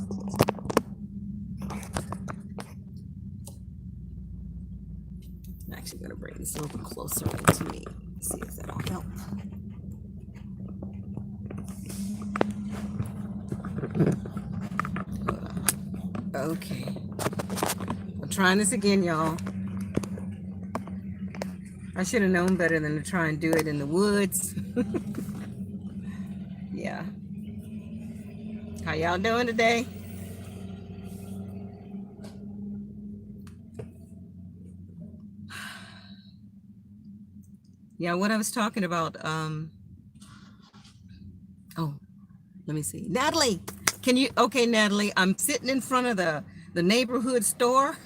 I'm actually going to bring this a little closer to me. See if that'll help. Okay. I'm trying this again, y'all. I should have known better than to try and do it in the woods. Yeah. How y'all doing today? Yeah, what I was talking about, oh, let me see. Natalie, can you, okay, Natalie, I'm sitting in front of the neighborhood store,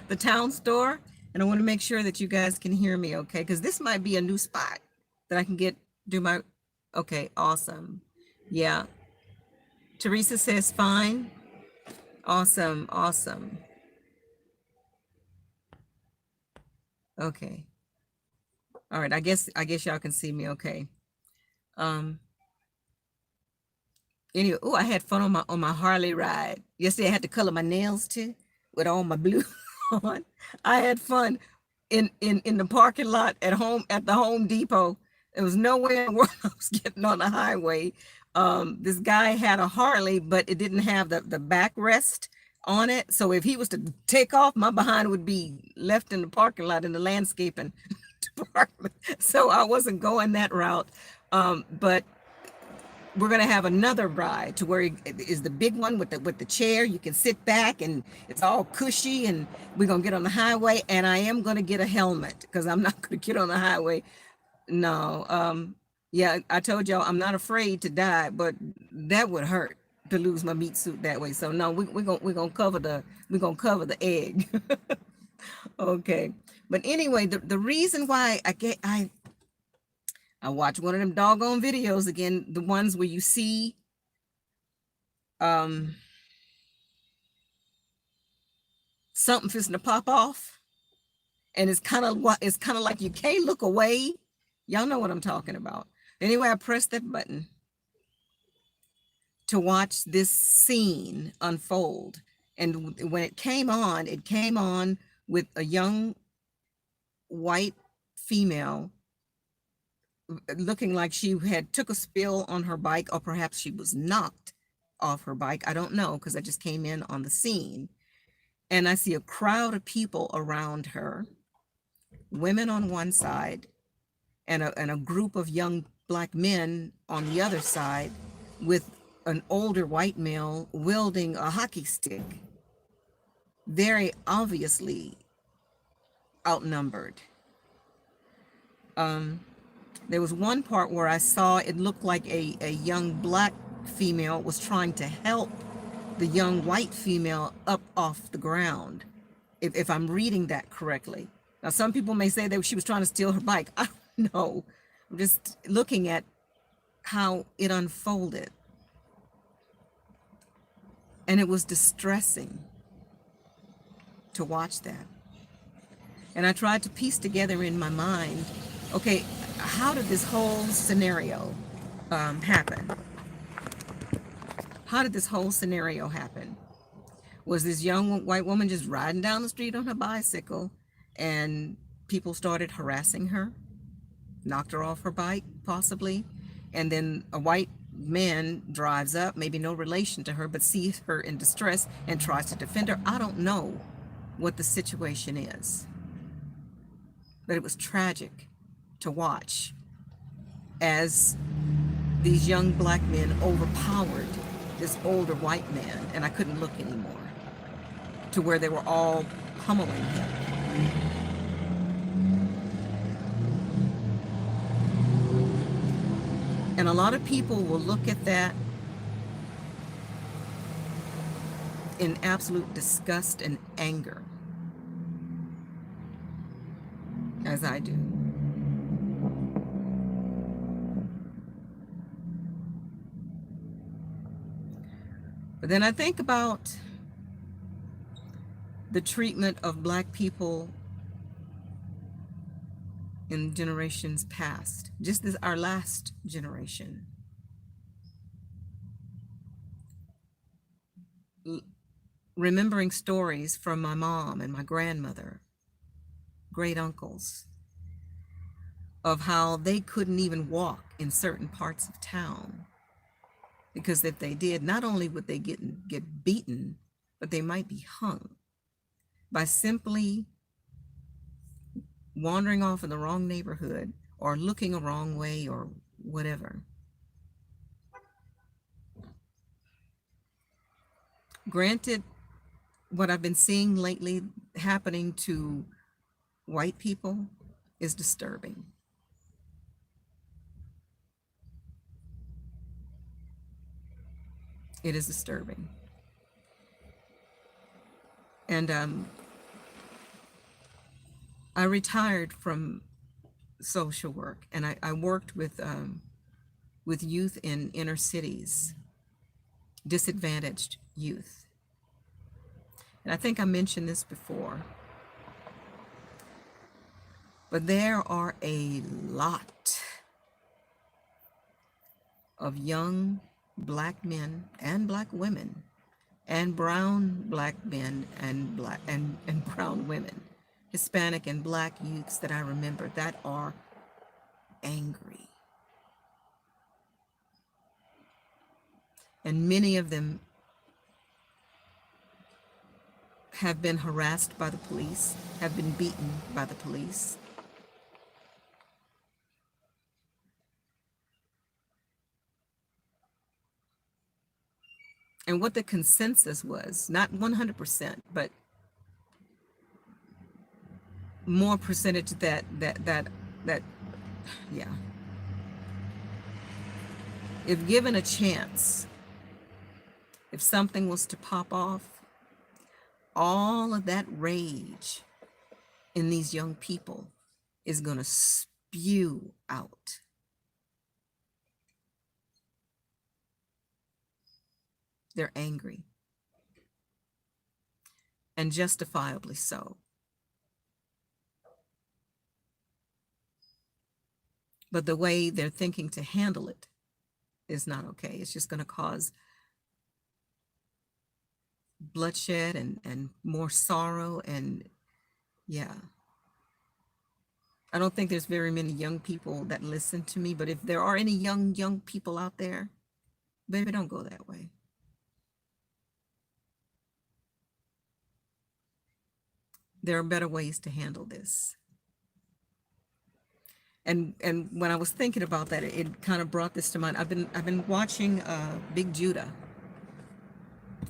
the town store, and I want to make sure that you guys can hear me, okay? Because this might be a new spot that I can do my, okay, awesome. Yeah. Teresa says fine. Awesome, awesome. Okay. All right, I guess y'all can see me okay. Um anyway, oh, I had fun on my Harley ride. Yesterday I had to color my nails too with all my blue on. I had fun in the parking lot at the Home Depot. There was no way in the world I was getting on the highway. This guy had a Harley, but it didn't have the backrest on it. So if he was to take off, my behind would be left in the parking lot in the landscaping department. So I wasn't going that route. But we're going to have another ride to where it is the big one with the chair. You can sit back and it's all cushy, and we're going to get on the highway, and I am going to get a helmet because I'm not going to get on the highway. No. Yeah, I told y'all I'm not afraid to die, but that would hurt to lose my meat suit that way. So no, we're going to cover the egg. Okay. But anyway, the reason why I watched one of them doggone videos again, the ones where you see um something fixing to pop off, and it's kind of like you can't look away. Y'all know what I'm talking about. Anyway, I pressed that button to watch this scene unfold, and when it came on with a young white female looking like she had took a spill on her bike, or perhaps she was knocked off her bike. I don't know, because I just came in on the scene, and I see a crowd of people around her, women on one side, and a group of young black men on the other side, with an older white male wielding a hockey stick, very obviously outnumbered. There was one part where I saw it looked like a young black female was trying to help the young white female up off the ground, if I'm reading that correctly. Now, some people may say that she was trying to steal her bike. I don't know. I'm just looking at how it unfolded. And it was distressing to watch that. And I tried to piece together in my mind, okay, how did this whole scenario happen? How did this whole scenario happen? Was this young white woman just riding down the street on her bicycle, and people started harassing her, knocked her off her bike, possibly, and then a white man drives up, maybe no relation to her, but sees her in distress and tries to defend her? I don't know what the situation is, but it was tragic to watch as these young black men overpowered this older white man, and I couldn't look anymore, to where they were all pummeling him. And a lot of people will look at that in absolute disgust and anger, as I do. But then I think about the treatment of black people in generations past, just as our last generation. remembering stories from my mom and my grandmother, great uncles, of how they couldn't even walk in certain parts of town because if they did, not only would they get beaten, but they might be hung by simply wandering off in the wrong neighborhood or looking a wrong way or whatever. Granted, what I've been seeing lately happening to white people is disturbing. It is disturbing. And I retired from social work, and I worked with youth in inner cities, disadvantaged youth. And I think I mentioned this before, but there are a lot of young black men and black women and brown black men and and brown women, Hispanic and black youths that I remember that are angry. And many of them have been harassed by the police, have been beaten by the police. And what the consensus was, not 100%, but more percentage that yeah. If given a chance, if something was to pop off, all of that rage in these young people is going to spew out. They're angry, and justifiably so. But the way they're thinking to handle it is not okay. It's just going to cause bloodshed and more sorrow. And yeah, I don't think there's very many young people that listen to me, but if there are any young people out there, baby, don't go that way. There are better ways to handle this. And when I was thinking about that, it kind of brought this to mind. I've been watching Big Judah's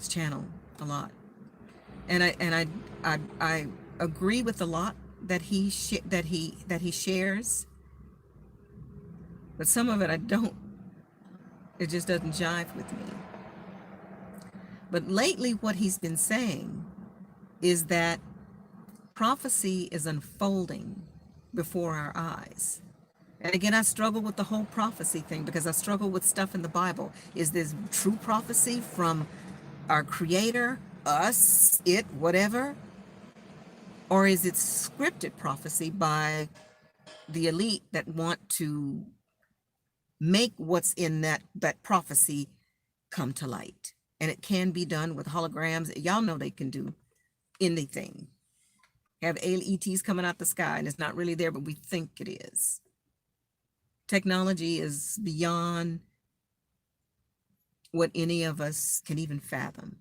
channel a lot, and I agree with a lot that he shares, but some of it I don't. It just doesn't jive with me. But lately, what he's been saying is that prophecy is unfolding before our eyes. And again, I struggle with the whole prophecy thing because I struggle with stuff in the Bible. Is this true prophecy from our Creator, us, it, whatever? Or is it scripted prophecy by the elite that want to make what's in that prophecy come to light? And it can be done with holograms. Y'all know they can do anything. Have ETs coming out the sky and it's not really there, but we think it is. Technology is beyond what any of us can even fathom.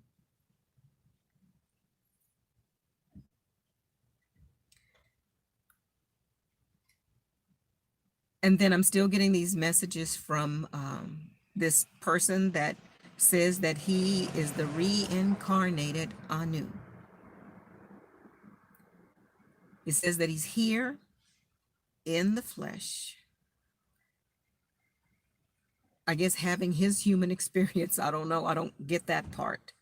And then I'm still getting these messages from this person that says that he is the reincarnated Anu. It says that he's here in the flesh, I guess having his human experience. I don't know. I don't get that part.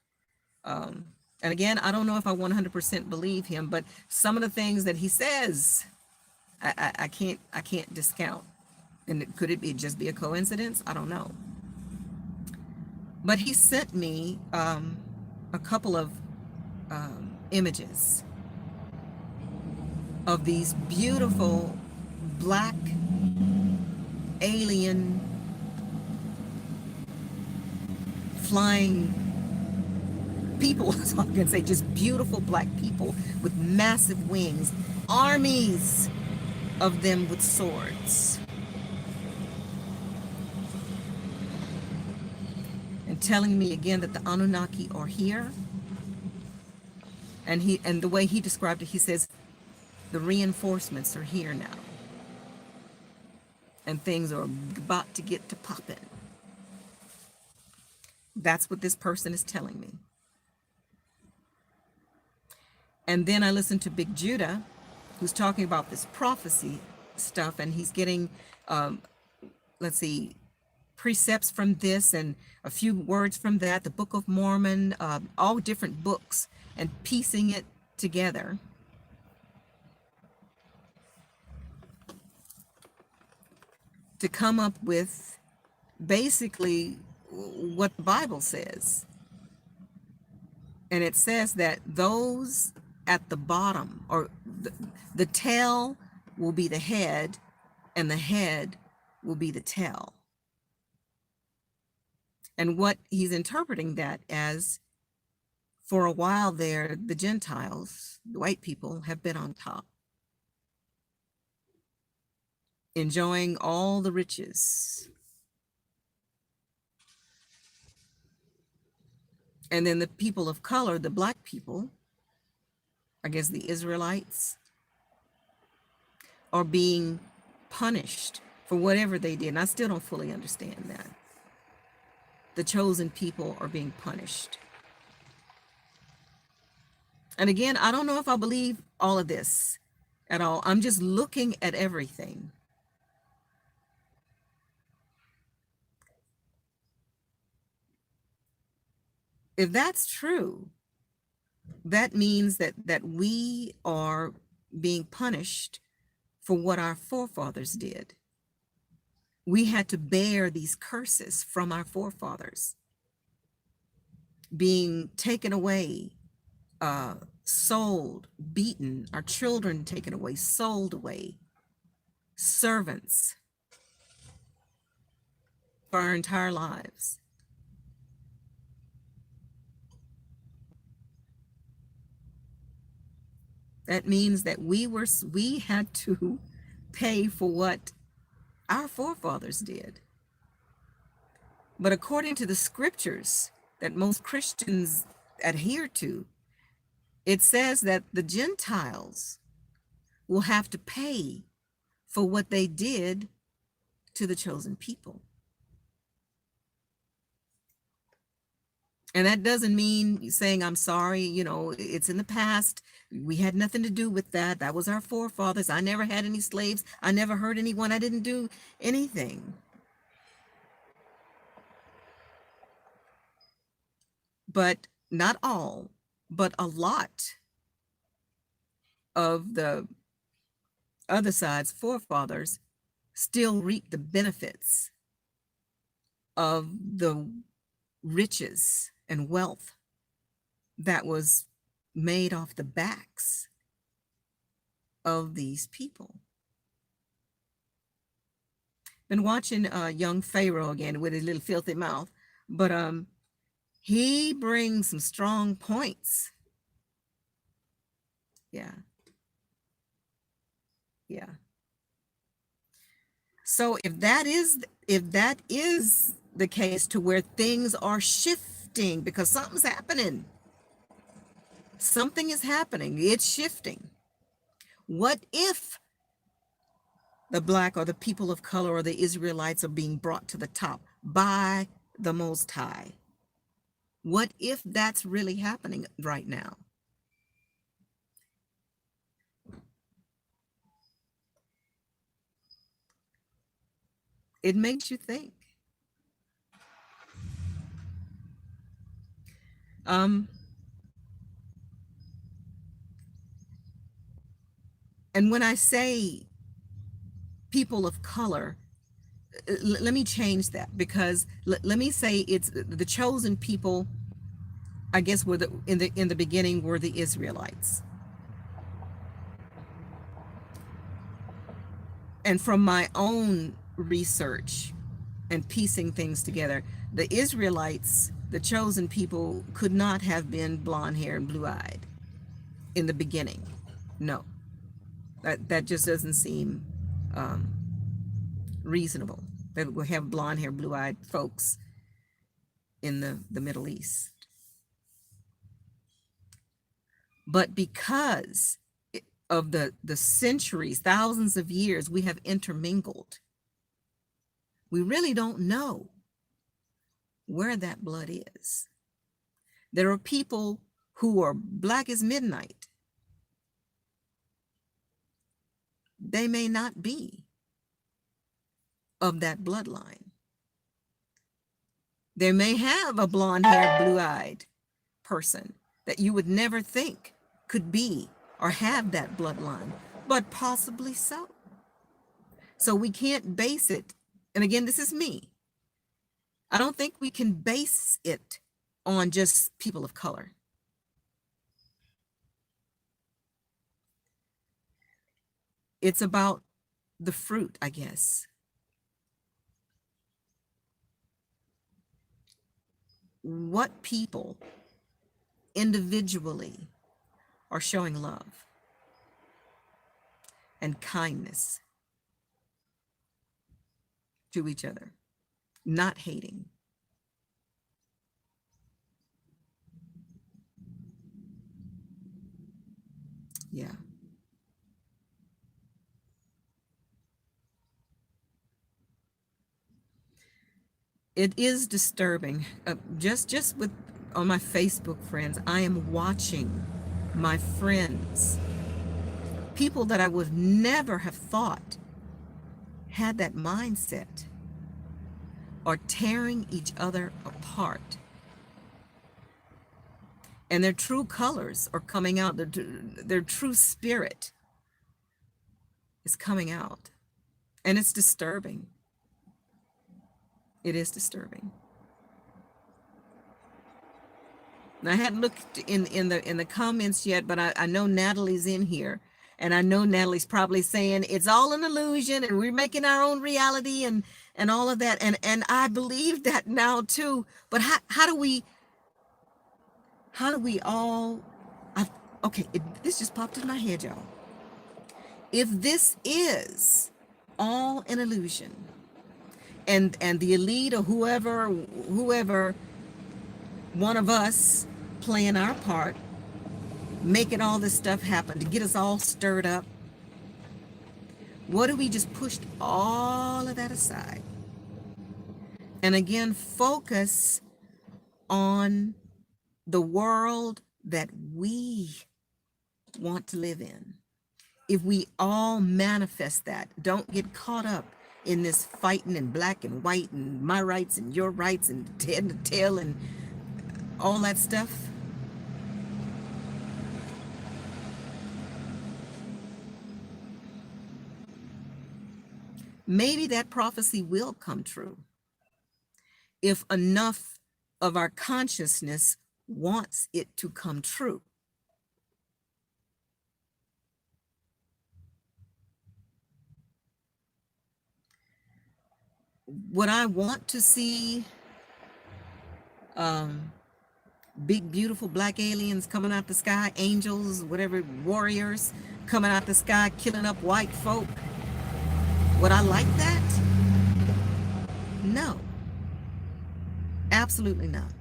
And again, I don't know if I 100% believe him, but some of the things that he says, I can't discount. And could it just be a coincidence? I don't know. But he sent me a couple of images of these beautiful black alien flying people, so I can say just beautiful black people with massive wings, armies of them with swords, and telling me again that the Anunnaki are here. And the way he described it, he says the reinforcements are here now, and things are about to get to popping. That's what this person is telling me. And then I listened to Big Judah, who's talking about this prophecy stuff, and he's getting, let's see, precepts from this and a few words from that, the Book of Mormon, all different books, and piecing it together. To come up with basically what the Bible says. And it says that those at the bottom, or the tail will be the head, and the head will be the tail. And what he's interpreting that as, for a while there, the Gentiles, the white people, have been on top, enjoying all the riches. And then the people of color, the black people, I guess the Israelites, are being punished for whatever they did. And I still don't fully understand that. The chosen people are being punished. And again, I don't know if I believe all of this at all. I'm just looking at everything. If that's true, that means that we are being punished for what our forefathers did. We had to bear these curses from our forefathers, being taken away, sold, beaten, our children taken away, sold away, servants for our entire lives. That means that we had to pay for what our forefathers did. But according to the scriptures that most Christians adhere to, it says that the Gentiles will have to pay for what they did to the chosen people. And that doesn't mean saying, I'm sorry, it's in the past. We had nothing to do with that. That was our forefathers. I never had any slaves. I never hurt anyone. I didn't do anything. But not all, but a lot of the other side's forefathers still reap the benefits of the riches and wealth that was made off the backs of these people. Been watching young Pharaoh again with his little filthy mouth, but he brings some strong points. Yeah. So if that is the case, to where things are shifting because something's happening, something is happening, it's shifting. What if the black or the people of color or the Israelites are being brought to the top by the Most High? What if that's really happening right now? It makes you think. And when I say people of color, let me change that, because let me say it's the chosen people. I guess were in the beginning were the Israelites. And from my own research, and piecing things together. The Israelites, the chosen people, could not have been blonde hair and blue eyed in the beginning. No, that just doesn't seem um, reasonable. That we'll have blonde hair, blue eyed folks in the Middle East. But because of the centuries, thousands of years, we have intermingled. We really don't know where that blood is. There are people who are black as midnight. They may not be of that bloodline. They may have a blonde-haired, blue-eyed person that you would never think could be or have that bloodline, but possibly so. So we can't base it, and again, this is me. I don't think we can base it on just people of color. It's about the fruit, I guess. What people individually are showing love and kindness to each other, not hating. Yeah. It is disturbing. Just with on my Facebook friends, I am watching my friends, people that I would never have thought had that mindset, are tearing each other apart. And their true colors are coming out. Their true spirit is coming out. And it's disturbing. It is disturbing. Now, I hadn't looked in the comments yet, but I know Natalie's in here, and I know Natalie's probably saying it's all an illusion and we're making our own reality and all of that, and I believe that now too. But how do we all? This just popped in my head, y'all. If this is all an illusion, and the elite or whoever one of us playing our part, making all this stuff happen to get us all stirred up, what if we just pushed all of that aside and again focus on the world that we want to live in? If we all manifest that, don't get caught up in this fighting and black and white and my rights and your rights and head and tail and all that stuff. Maybe that prophecy will come true if enough of our consciousness wants it to come true. Would I want to see big, beautiful black aliens coming out the sky, angels, whatever, warriors coming out the sky, killing up white folk? Would I like that? No, absolutely not.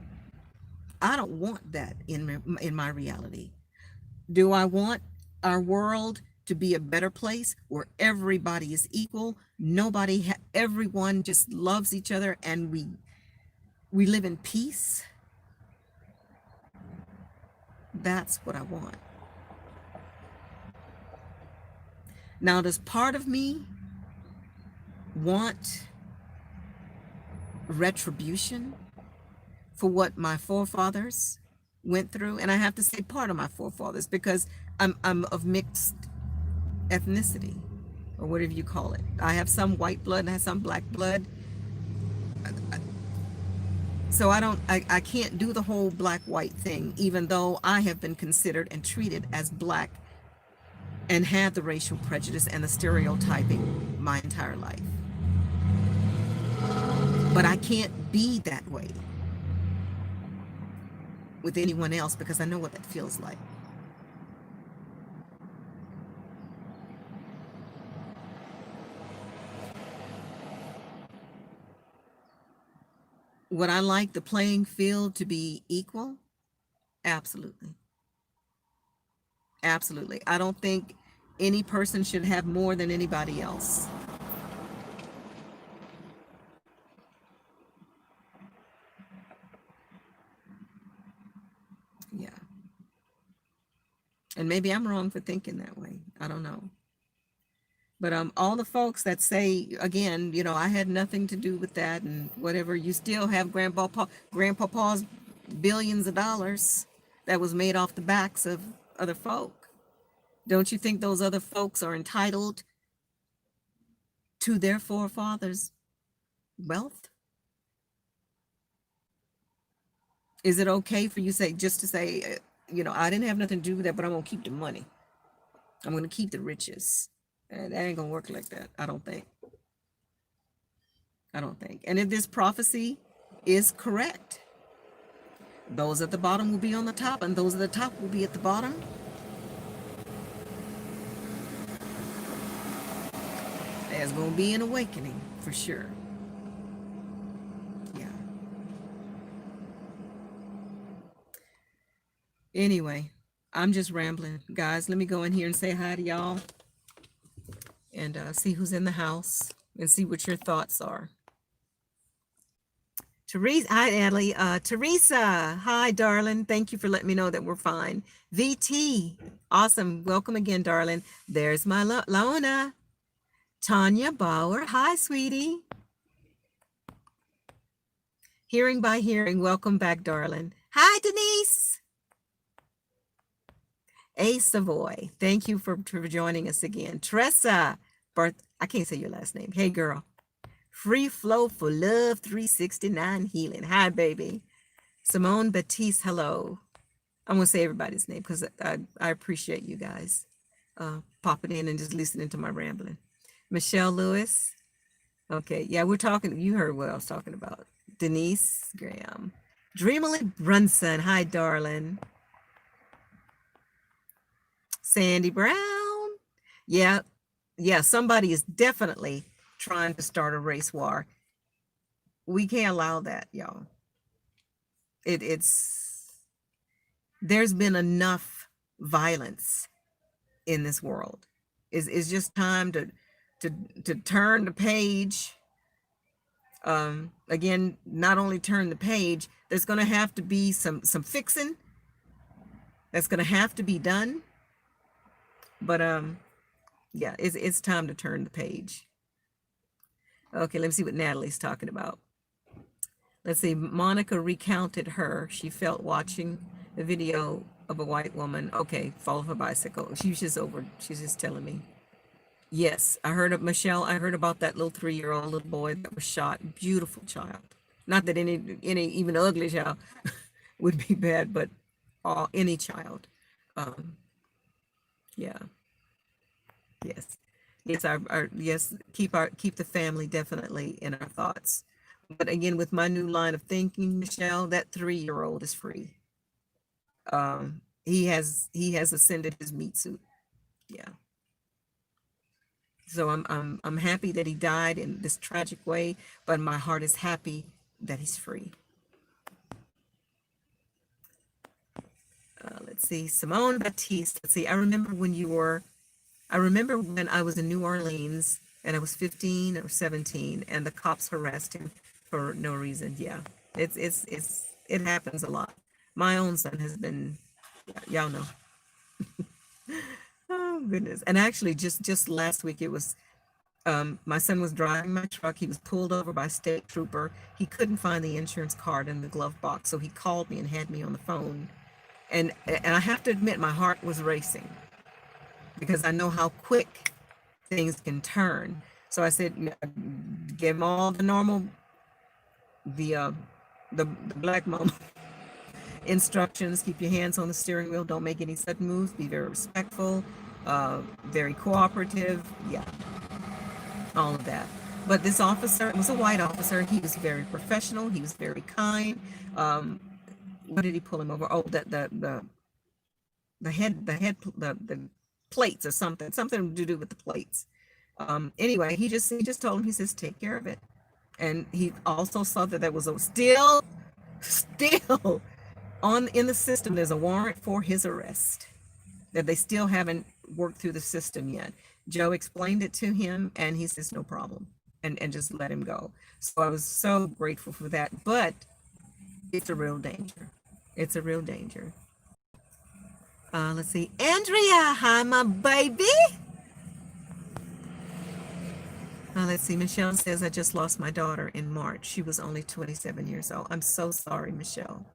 I don't want that in my reality. Do I want our world to be a better place where everybody is equal? Everyone just loves each other and we live in peace? That's what I want. Now, does part of me want retribution for what my forefathers went through? And I have to say part of my forefathers because I'm of mixed ethnicity, or whatever you call it. I have some white blood and I have some black blood. So I can't do the whole black-white thing, even though I have been considered and treated as black and had the racial prejudice and the stereotyping my entire life. But I can't be that way with anyone else because I know what that feels like. Would I like the playing field to be equal? Absolutely. Absolutely. I don't think any person should have more than anybody else. Yeah. And maybe I'm wrong for thinking that way. I don't know. But all the folks that say again, I had nothing to do with that and whatever, you still have grandpapa's billions of dollars that was made off the backs of other folk. Don't you think those other folks are entitled to their forefathers' wealth? Is it okay for you just to say, I didn't have nothing to do with that, but I'm gonna keep the money. I'm gonna keep the riches. And that ain't gonna work like that. I don't think. I don't think. And if this prophecy is correct, those at the bottom will be on the top, and those at the top will be at the bottom. There's gonna be an awakening for sure. Yeah. Anyway, I'm just rambling, guys. Let me go in here and say hi to y'all, and see who's in the house, and see what your thoughts are. Teresa, hi, Natalie. Teresa, hi, darling. Thank you for letting me know that we're fine. VT, awesome. Welcome again, darling. There's my Laona. Tanya Bauer, hi, sweetie. Hearing by hearing, welcome back, darling. Hi, Denise. A Savoy, thank you for joining us again. Tressa, I can't say your last name. Hey, girl. Free Flow for Love 369 Healing. Hi, baby. Simone Batiste, hello. I'm going to say everybody's name because I appreciate you guys popping in and just listening to my rambling. Michelle Lewis. Okay, yeah, we're talking. You heard what I was talking about. Denise Graham. Dreamily Brunson. Hi, darling. Sandy Brown. Yeah, somebody is definitely trying to start a race war. We can't allow that, y'all. There's been enough violence in this world. It's just time to turn the page. Again, not only turn the page, there's going to have to be some fixing that's going to have to be done. But yeah, it's time to turn the page. Okay, let me see what Natalie's talking about. Let's see. Monica recounted she felt watching the video of a white woman. Okay, fall off a bicycle. She's just telling me. Yes, I heard of Michelle. I heard about that little 3-year-old little boy that was shot. Beautiful child. Not that any even ugly child would be bad, but any child. Yeah. Yes. Yes, yes, keep the family definitely in our thoughts. But again, with my new line of thinking, Michelle, that 3-year-old is free. He has ascended his meat suit. Yeah. So I'm happy that he died in this tragic way, but my heart is happy that he's free. Let's see, Simone Batiste. Let's see, I remember when I was in New Orleans and I was 15 or 17 and the cops harassed him for no reason. Yeah, it happens a lot. My own son has been, y'all know. Oh goodness. And actually just last week it was, my son was driving my truck. He was pulled over by a state trooper. He couldn't find the insurance card in the glove box. So he called me and had me on the phone. And I have to admit, my heart was racing because I know how quick things can turn. So I said, give him all the normal, the black mama instructions. Keep your hands on the steering wheel. Don't make any sudden moves. Be very respectful, very cooperative. Yeah, all of that. But this officer was a white officer. He was very professional. He was very kind. Um, what did he pull him over? Oh, the plates or something to do with the plates. Anyway, he just told him, he says, take care of it. And he also saw that there was a still on in the system. There's a warrant for his arrest that they still haven't worked through the system yet. Joe explained it to him, and he says no problem, and just let him go. So I was so grateful for that. But it's a real danger. It's a real danger. Let's see. Andrea, hi, my baby. Let's see. Michelle says, I just lost my daughter in March. She was only 27 years old. I'm so sorry, Michelle.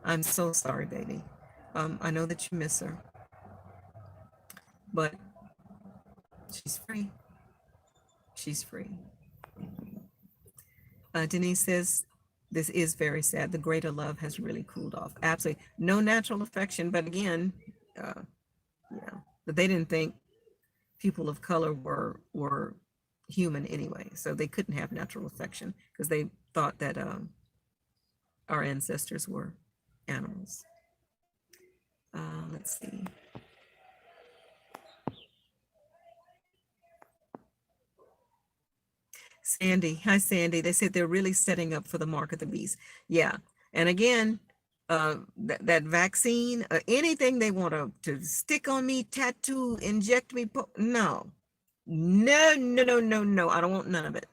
I'm so sorry, baby. I know that you miss her, but she's free. She's free. Denise says, this is very sad. The greater love has really cooled off. Absolutely. No natural affection, but again, but they didn't think people of color were human anyway, so they couldn't have natural affection because they thought that our ancestors were animals. Let's see. Sandy, hi Sandy. They said they're really setting up for the mark of the beast. Yeah, and again, that vaccine, anything they want to stick on me, tattoo, inject me, no, no, no, no, no, no. I don't want none of it.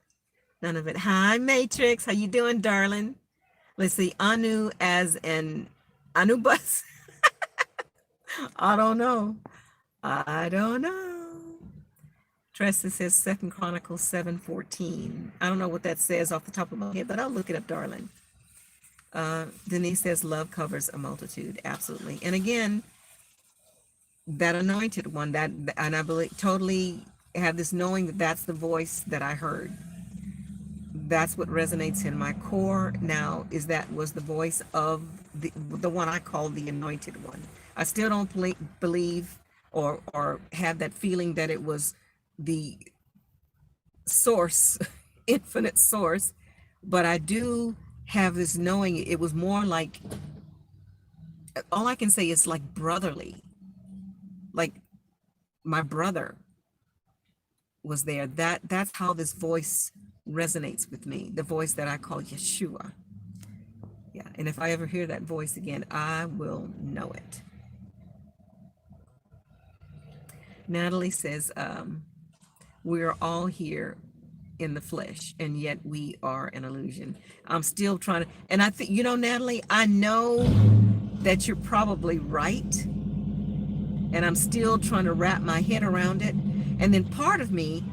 None of it. Hi Matrix, how you doing, darling? Let's see. Anu as an Anubis. I don't know. I don't know. Tressa says 2 Chronicles 7:14. I don't know what that says off the top of my head, but I'll look it up, darling. Denise says love covers a multitude. Absolutely. And again, that anointed one, and I believe totally have this knowing that that's the voice that I heard. That's what resonates in my core now, is that was the voice of the one I call the anointed one. I still don't believe or have that feeling that it was the source, infinite source, but I do have this knowing it was more like, all I can say is like brotherly, like my brother was there. That's how this voice resonates with me, the voice that I call Yeshua. Yeah, and if I ever hear that voice again, I will know it. Natalie says, we're all here in the flesh, and yet we are an illusion. I'm still trying to, and I think, Natalie, I know that you're probably right, and I'm still trying to wrap my head around it. And then part of me,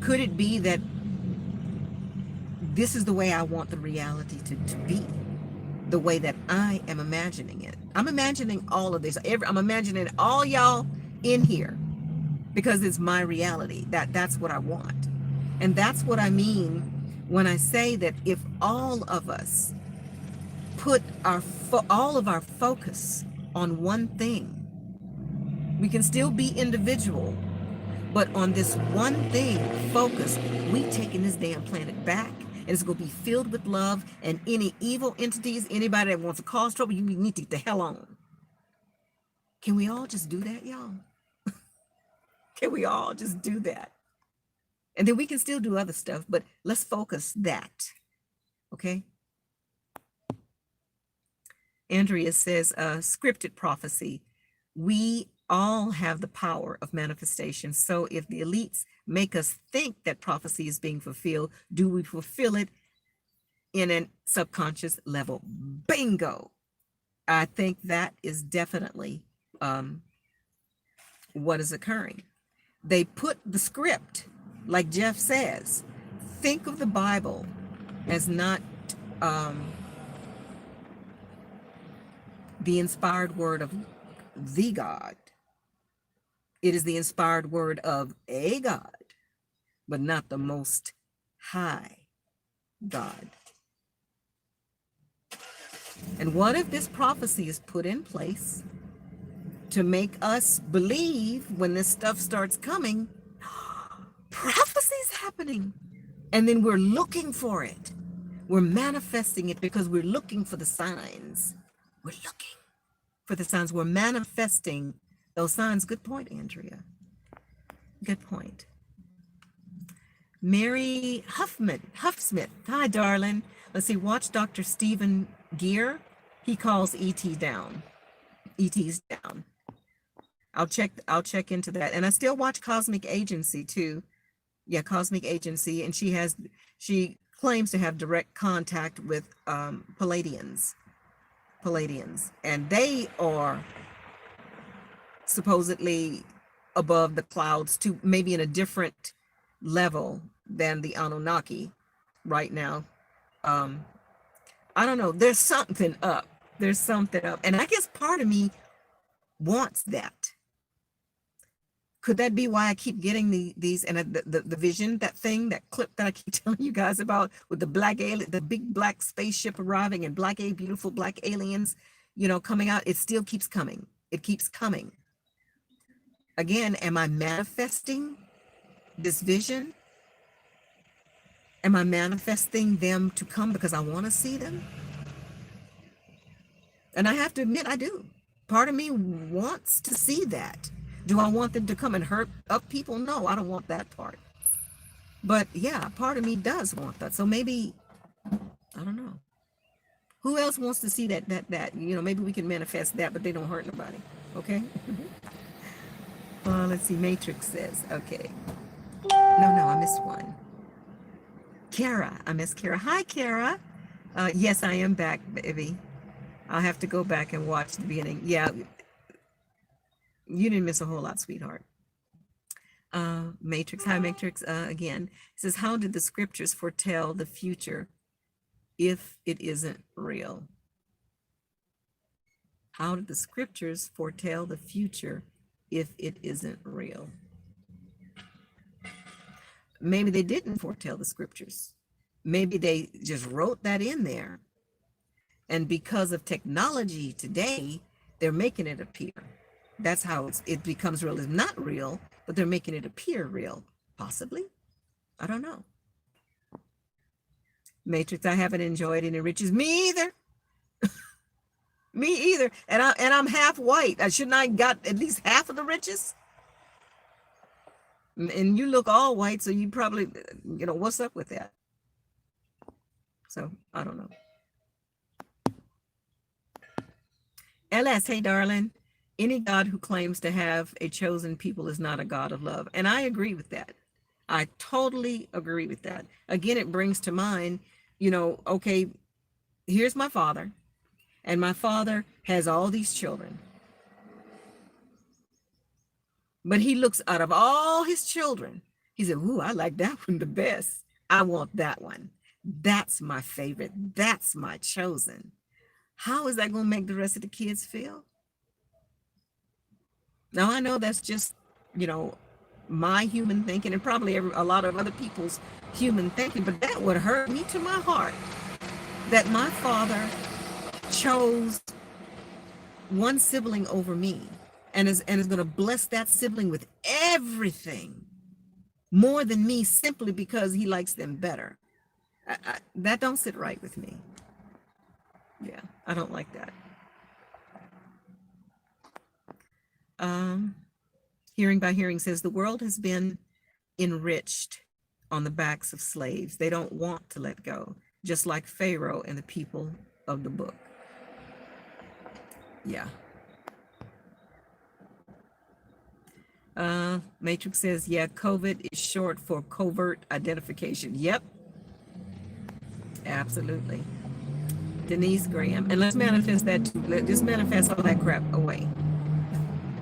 could it be that this is the way I want the reality to be, the way that I am imagining it? I'm imagining all of this. I'm imagining all y'all in here because it's my reality. That's what I want. And that's what I mean when I say that if all of us put all of our focus on one thing, we can still be individual, but on this one thing, focus, we taking this damn planet back, and it's going to be filled with love, and any evil entities, anybody that wants to cause trouble, you need to get the hell on. Can we all just do that, y'all? Can we all just do that? And then we can still do other stuff, but let's focus that. Okay? Andrea says, scripted prophecy. We all have the power of manifestation. So if the elites make us think that prophecy is being fulfilled, do we fulfill it in a subconscious level? Bingo. I think that is definitely what is occurring. They put the script, like Jeff says, think of the Bible as not the inspired word of the God. It is the inspired word of a God, but not the most high God. And what if this prophecy is put in place to make us believe when this stuff starts coming, prophecy's happening? And then we're looking for it. We're manifesting it because we're looking for the signs. We're looking for the signs. We're manifesting those signs. Good point, Andrea. Good point. Mary Huffsmith. Hi, darling. Let's see. Watch Dr. Stephen Gear. He calls ET down. ET's down. I'll check into that. And I still watch Cosmic Agency too. Yeah, Cosmic Agency. And she claims to have direct contact with Palladians. And they are supposedly above the clouds to maybe in a different level than the Anunnaki right now. I don't know. There's something up. There's something up. And I guess part of me wants that. Could that be why I keep getting these and the vision, that thing, that clip that I keep telling you guys about with the black alien, the big black spaceship arriving and beautiful black aliens, coming out? It still keeps coming. It keeps coming. Again, am I manifesting this vision? Am I manifesting them to come because I want to see them? And I have to admit, I do. Part of me wants to see that. Do I want them to come and hurt up people? No, I don't want that part. But yeah, part of me does want that. So maybe, I don't know. Who else wants to see that? Maybe we can manifest that, but they don't hurt nobody. Okay? Let's see. Matrix says, okay. No, I missed one. Kara. I miss Kara. Hi, Kara. Yes, I am back, baby. I'll have to go back and watch the beginning. Yeah. You didn't miss a whole lot, sweetheart. Matrix. Hi, Matrix. Again, it says, how did the scriptures foretell the future if it isn't real? How did the scriptures foretell the future if it isn't real? Maybe they didn't foretell the scriptures. Maybe they just wrote that in there. And because of technology today, they're making it appear. That's how it becomes real. It's not real, but they're making it appear real. Possibly. I don't know. Matrix, I haven't enjoyed any riches. Me either. Me either. And I'm half white. Shouldn't I got at least half of the riches? And you look all white, so you probably, what's up with that? So, I don't know. LS, hey, darling. Any God who claims to have a chosen people is not a God of love. And I agree with that. I totally agree with that. Again, it brings to mind, okay, here's my father, and my father has all these children. But he looks out of all his children. He said, ooh, I like that one the best. I want that one. That's my favorite. That's my chosen. How is that going to make the rest of the kids feel? Now, I know that's just, my human thinking and probably a lot of other people's human thinking, but that would hurt me to my heart that my father chose one sibling over me and is going to bless that sibling with everything more than me simply because he likes them better. That don't sit right with me. Yeah, I don't like that. Hearing by Hearing says the world has been enriched on the backs of slaves. They don't want to let go, just like Pharaoh and the people of the book. Yeah. Matrix says, yeah, COVID is short for covert identification. Yep. Absolutely. Denise Graham. And let's manifest that too. Let's manifest all that crap away.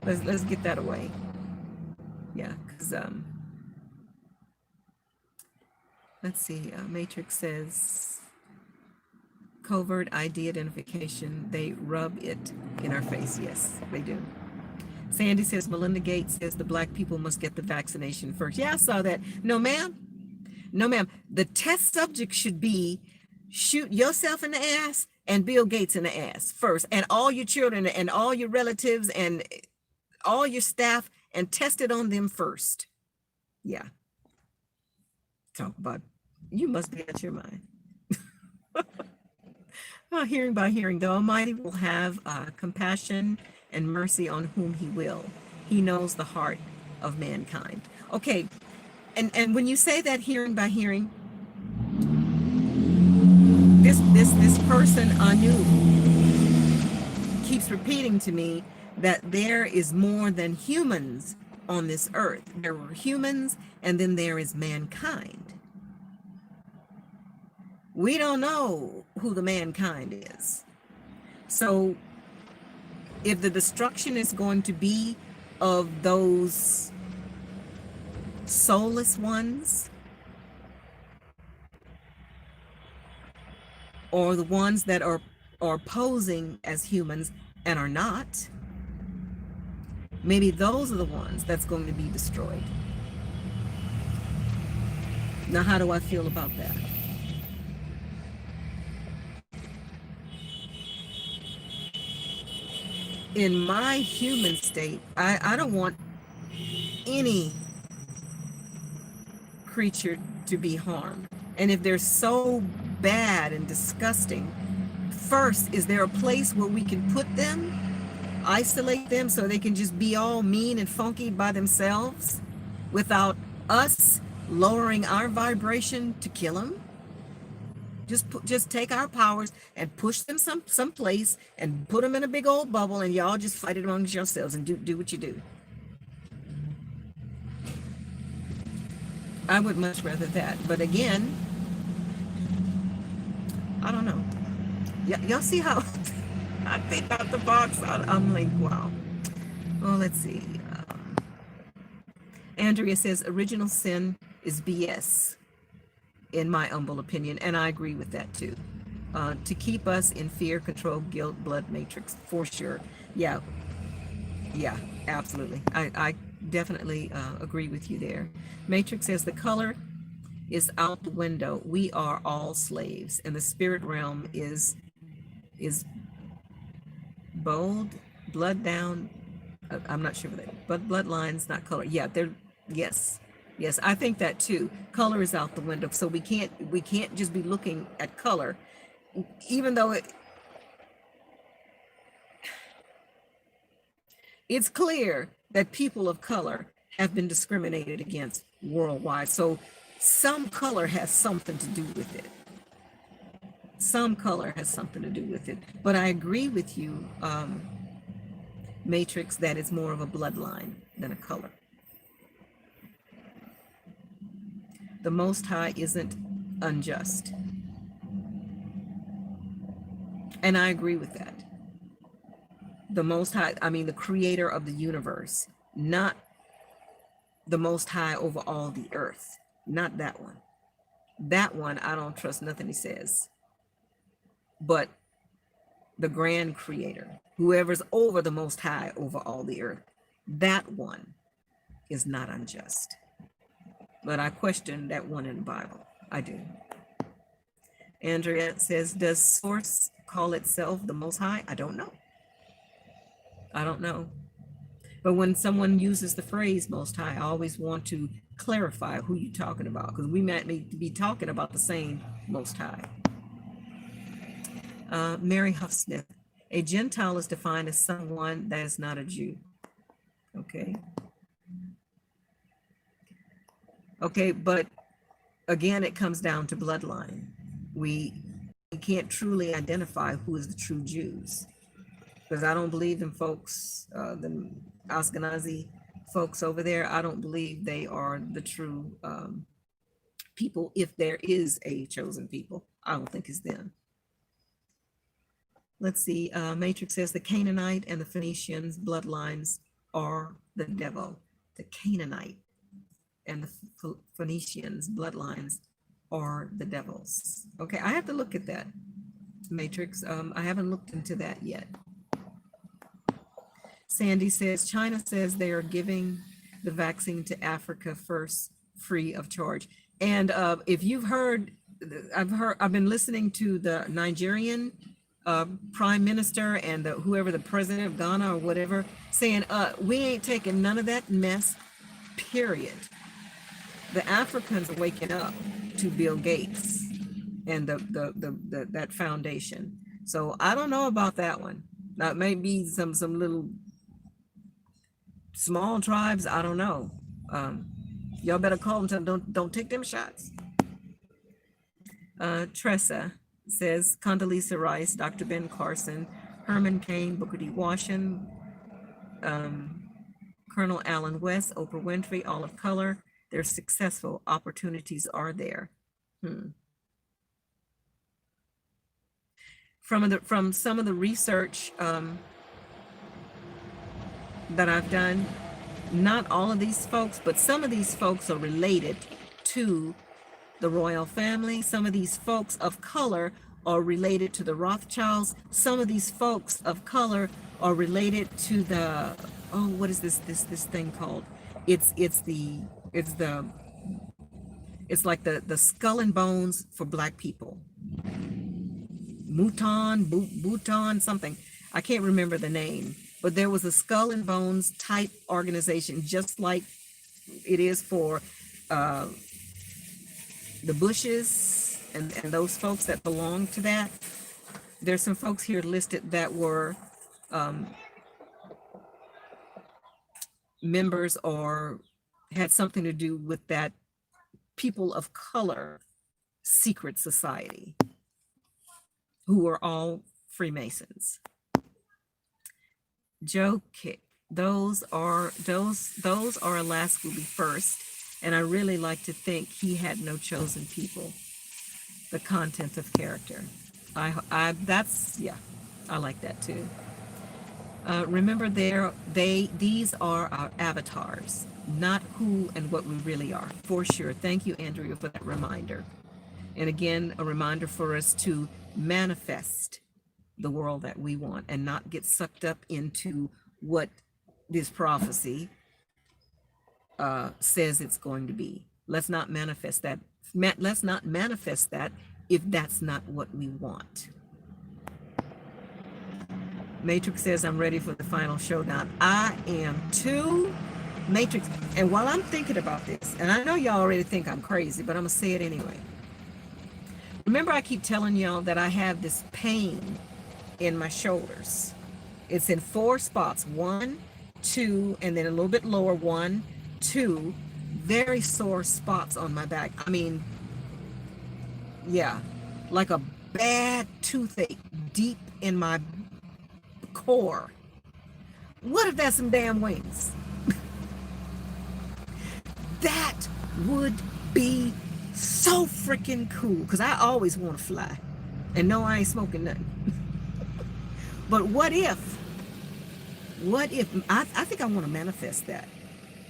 Let's get that away. Yeah, because let's see. Matrix says covert ID identification. They rub it in our face. Yes, they do. Sandy says Melinda Gates says the black people must get the vaccination first. Yeah, I saw that. No, ma'am. No, ma'am. The test subject should be shoot yourself in the ass and Bill Gates in the ass first, and all your children and all your relatives and all your staff, and test it on them first. Yeah. Talk about You must be out your mind. Hearing by hearing, the Almighty will have compassion and mercy on whom He will. He knows the heart of mankind. Okay, and when you say that hearing by hearing, this person Anu keeps repeating to me that there is more than humans on this earth. There were humans, and then there is mankind. We don't know who the mankind is. So if the destruction is going to be of those soulless ones, or the ones that are posing as humans and are not, maybe those are the ones that's going to be destroyed. Now, how do I feel about that? In my human state, I don't want any creature to be harmed. And if they're so bad and disgusting, first, is there a place where we can put them, isolate them so they can just be all mean and funky by themselves without us lowering our vibration to kill them? Just take our powers and push them someplace and put them in a big old bubble, and y'all just fight it amongst yourselves and do what you do. I would much rather that. But again, I don't know. Y'all see how I think out the box? I'm like, wow. Well, let's see. Andrea says original sin is BS, in my humble opinion, and I agree with that too. To keep us in fear, control, guilt, blood matrix, for sure. Yeah, absolutely. I definitely agree with you there. Matrix says the color is out the window. We are all slaves, and the spirit realm is bold, blood down. I'm not sure of that, but bloodlines, not color. Yeah, they're yes. I think that too. Color is out the window, so we can't just be looking at color, even though it's clear that people of color have been discriminated against worldwide. So some color has something to do with it. Some color has something to do with it. But I agree with you, Matrix, that it's more of a bloodline than a color. The Most High isn't unjust. And I agree with that. The Most High, I mean the creator of the universe, not the Most High over all the earth. Not that one. That one, I don't trust nothing he says. But the grand creator, whoever's over the Most High over all the earth, that one is not unjust. But I question that one in the Bible. I do. Andrea says, does Source call itself the Most High? I don't know. But when someone uses the phrase Most High, I always want to clarify who you're talking about, because we might be talking about the same Most High. Mary Huffsmith, a Gentile is defined as someone that is not a Jew. Okay, but again, it comes down to bloodline. We can't truly identify who is the true Jews, because I don't believe them folks, the Ashkenazi folks over there. I don't believe they are the true people. If there is a chosen people, I don't think it's them. Let's see, Matrix says the Canaanite and the Phoenicians bloodlines are the devil. The Canaanite and the Phoenicians bloodlines are the devils. Okay, I have to look at that, Matrix. I haven't looked into that yet. Sandy says, China says they are giving the vaccine to Africa first, free of charge. And if you've heard, I've been listening to the Nigerian prime minister and whoever the president of Ghana or whatever saying, we ain't taking none of that mess, period. The Africans are waking up to Bill Gates and that foundation. So I don't know about that one. Now it may be some little small tribes. I don't know. Y'all better call them. Don't take them shots. Tressa says Condoleezza Rice, Dr. Ben Carson, Herman Cain, Booker T. Washington, Colonel Allen West, Oprah Winfrey, all of color. They're successful. Opportunities are there. From some of the research that I've done, not all of these folks, but some of these folks are related to the royal family. Some of these folks of color are related to the Rothschilds. Some of these folks of color are related to the, oh, what is this thing called? It's like the skull and bones for Black people. Bhutan, something. I can't remember the name, but there was a skull and bones type organization, just like it is for the Bushes and those folks that belong to that. There's some folks here listed that were members or had something to do with that people of color secret society, who were all Freemasons. Joe Kick, those are Alaska will be first, and I really like to think he had no chosen people. The content of character, I like that too. Remember, these are our avatars, not who and what we really are, for sure. Thank you, Andrea, for that reminder. And again, a reminder for us to manifest the world that we want and not get sucked up into what this prophecy says it's going to be. Let's not manifest that. Let's not manifest that if that's not what we want. Matrix says, I'm ready for the final showdown. I am too, Matrix. And while I'm thinking about this, and I know y'all already think I'm crazy, but I'm gonna say it anyway. Remember, I keep telling y'all that I have this pain in my shoulders. It's in 4 spots, 1, 2, and then a little bit lower, 1, 2, very sore spots on my back. I mean, yeah, like a bad toothache deep in my core. What if that's some damn wings? That would be so freaking cool, because I always want to fly. And no, I ain't smoking nothing. But what if I think I want to manifest that.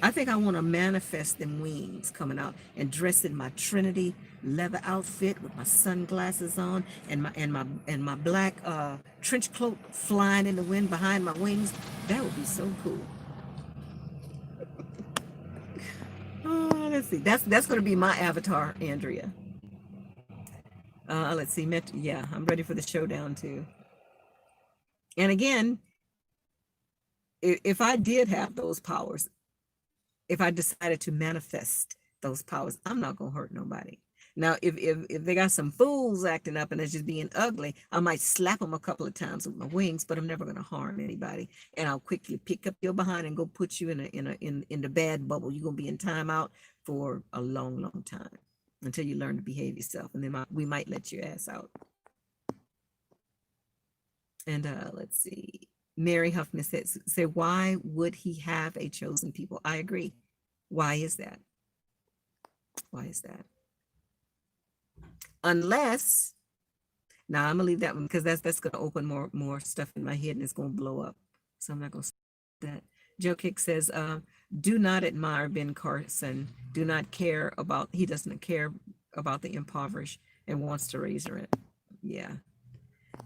I think I want to manifest them wings coming out and dress in my Trinity leather outfit with my sunglasses on and my black trench coat flying in the wind behind my wings. That would be so cool. Oh, let's see. That's going to be my avatar, Andrea. Let's see. Yeah, I'm ready for the showdown too. And again, if I did have those powers, if I decided to manifest those powers, I'm not gonna hurt nobody. Now, if they got some fools acting up and they're just being ugly, I might slap them a couple of times with my wings, but I'm never gonna harm anybody. And I'll quickly pick up your behind and go put you in the bad bubble. You're gonna be in timeout for a long, long time until you learn to behave yourself, and then we might let your ass out. And let's see. Mary Huffman said, why would he have a chosen people? I agree. Why is that? Why is that? Unless, now I'm gonna leave that one because that's gonna open more stuff in my head and it's gonna blow up. So I'm not gonna say that. Joe Kick says, do not admire Ben Carson. Do not care about, he doesn't care about the impoverished and wants to raise rent. Yeah.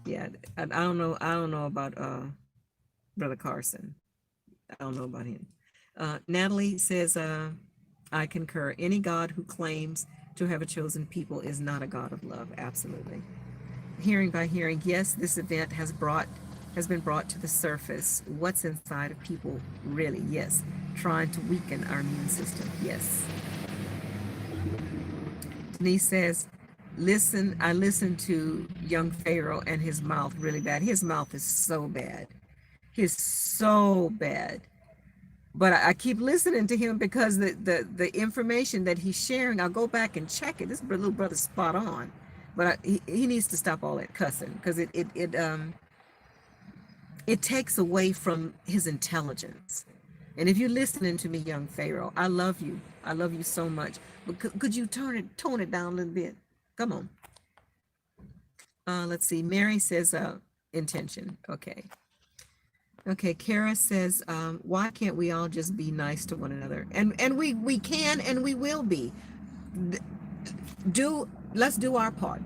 Yeah. I don't know about Brother Carson. I don't know about him. Natalie says, I concur. Any God who claims to have a chosen people is not a God of love. Absolutely. Hearing by hearing, yes, this event has been brought to the surface. What's inside of people, really? Yes. Trying to weaken our immune system. Yes. Denise says, listen, I listened to young Pharaoh and his mouth really bad. His mouth is so bad. He's so bad. But I keep listening to him because the information that he's sharing, I'll go back and check it. This little brother's spot on. But he needs to stop all that cussing, because it takes away from his intelligence. And if you're listening to me, young Pharaoh, I love you. I love you so much. But could you tone it down a little bit? Come on. Let's see. Mary says intention. Okay. Okay, Kara says, why can't we all just be nice to one another? And we can, and we will be. Let's do our part.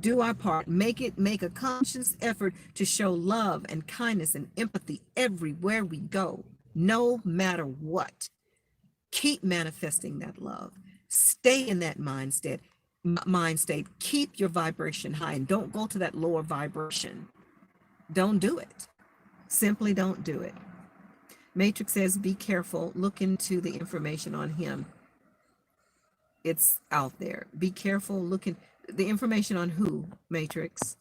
Do our part. Make a conscious effort to show love and kindness and empathy everywhere we go, no matter what. Keep manifesting that love. Stay in that mind state. Keep your vibration high, and don't go to that lower vibration. Don't do it. Simply don't do it. Matrix says, be careful. Look into the information on him. It's out there. Be careful. Look in the information on who, Matrix?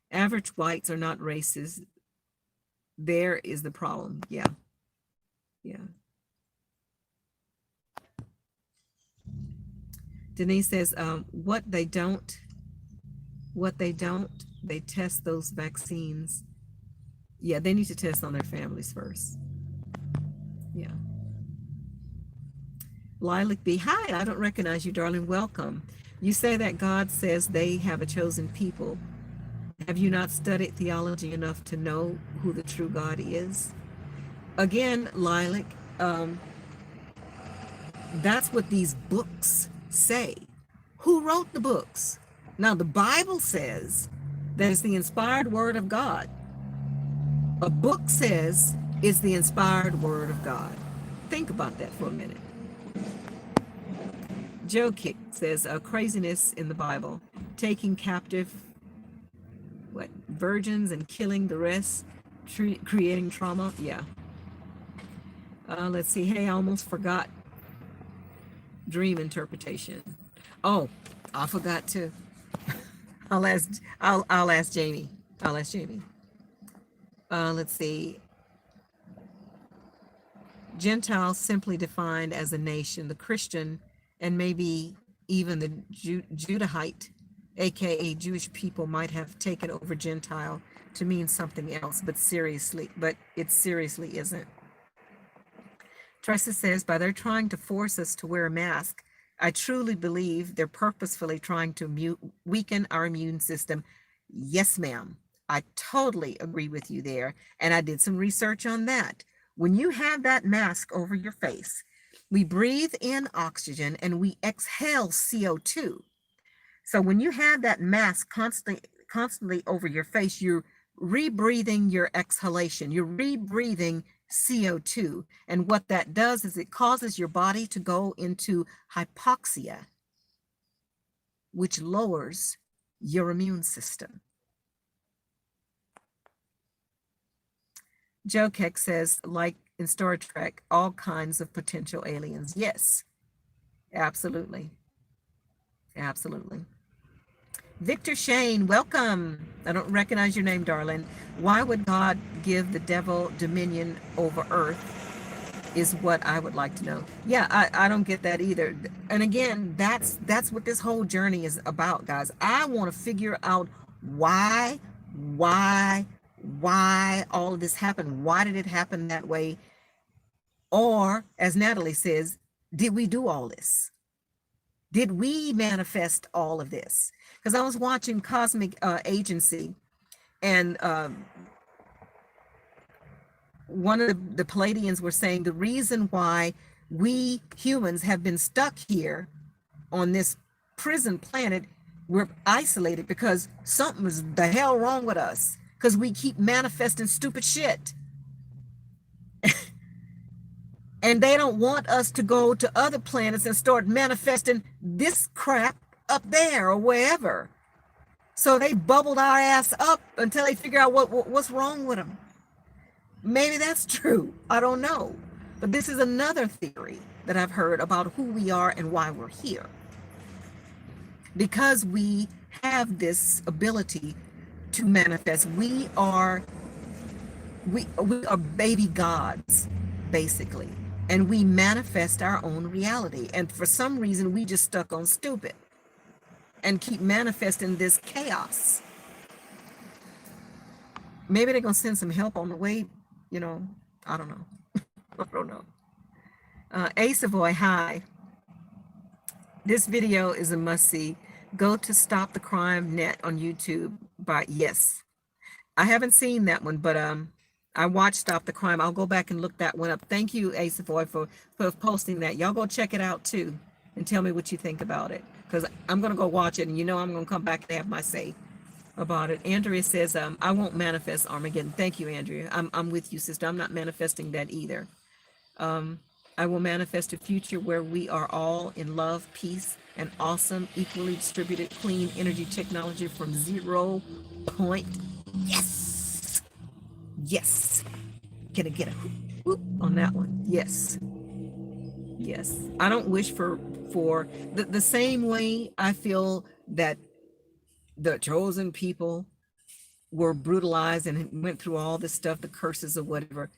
Average whites are not racist. There is the problem. Yeah. Yeah. Denise says, what they don't, they test those vaccines. Yeah, they need to test on their families first. Yeah. Lilac B, hi, I don't recognize you, darling. Welcome. You say that God says they have a chosen people. Have you not studied theology enough to know who the true God is? Again, Lilac, that's what these books say. Who wrote the books? Now, the Bible says that it's the inspired word of God. A book says it's the inspired word of God. Think about that for a minute. Joe Kick says, craziness in the Bible, taking captive virgins and killing the rest, creating trauma. Yeah. Let's see. Hey, I almost forgot dream interpretation. Oh, I forgot to. I'll ask Jamie. I'll ask Jamie. Let's see. Gentiles simply defined as a nation, the Christian, and maybe even the Judahite, aka Jewish people, might have taken over Gentile to mean something else, but it seriously isn't. Tressa says, by their trying to force us to wear a mask, I truly believe they're purposefully trying to weaken our immune system. Yes, ma'am. I totally agree with you there. And I did some research on that. When you have that mask over your face, we breathe in oxygen and we exhale CO2. So when you have that mask constantly over your face, you're rebreathing your exhalation. You're rebreathing CO2. And what that does is it causes your body to go into hypoxia, which lowers your immune system. Joe Keck says, like in Star Trek, all kinds of potential aliens. Yes, absolutely. Absolutely. Victor Shane, welcome. I don't recognize your name, darling. Why would God give the devil dominion over earth is what I would like to know. Yeah, I don't get that either. And again, that's what this whole journey is about, guys. I want to figure out why all of this happened. Why did it happen that way? Or, as Natalie says, did we do all this? Did we manifest all of this? Because I was watching Cosmic Agency, and one of the Palladians were saying the reason why we humans have been stuck here on this prison planet, we're isolated because something is the hell wrong with us, because we keep manifesting stupid shit. And they don't want us to go to other planets and start manifesting this crap up there or wherever. So they bubbled our ass up until they figure out what's wrong with them. Maybe that's true. I don't know. But this is another theory. that I've heard about who we are and why we're here. Because we have this ability to manifest, we are baby gods, basically. And we manifest our own reality. And for some reason, we just stuck on stupid and keep manifesting this chaos. Maybe they're going to send some help on the way, you know. I don't know. I don't know. Ace Avoy, hi. This video is a must-see. Go to Stop the Crime Net on YouTube. Yes. I haven't seen that one, but I watched Stop the Crime. I'll go back and look that one up. Thank you, Ace Avoy, for posting that. Y'all go check it out too and tell me what you think about it. Because I'm going to go watch it, and you know I'm going to come back and have my say about it. Andrea says, I won't manifest Armageddon. Thank you, Andrea. I'm with you, sister. I'm not manifesting that either. I will manifest a future where we are all in love, peace, and awesome, equally distributed, clean energy technology from 0 point. Yes. Yes. Can I get a whoop on that one? Yes. Yes. I don't wish for the same way I feel that the chosen people were brutalized and went through all this stuff, the curses or whatever.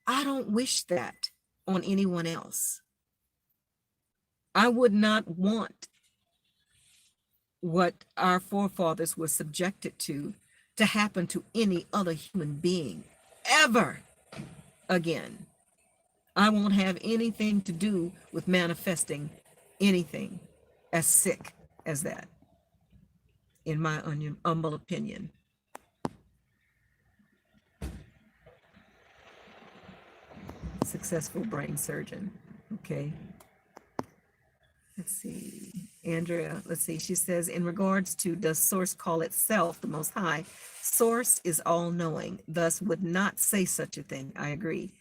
I don't wish that on anyone else. I would not want what our forefathers were subjected to happen to any other human being ever again. I won't have anything to do with manifesting anything as sick as that, in my humble opinion. Successful brain surgeon. Okay. Let's see. Andrea, let's see. She says, in regards to, does Source call itself the Most High? Source is all-knowing, thus would not say such a thing. I agree.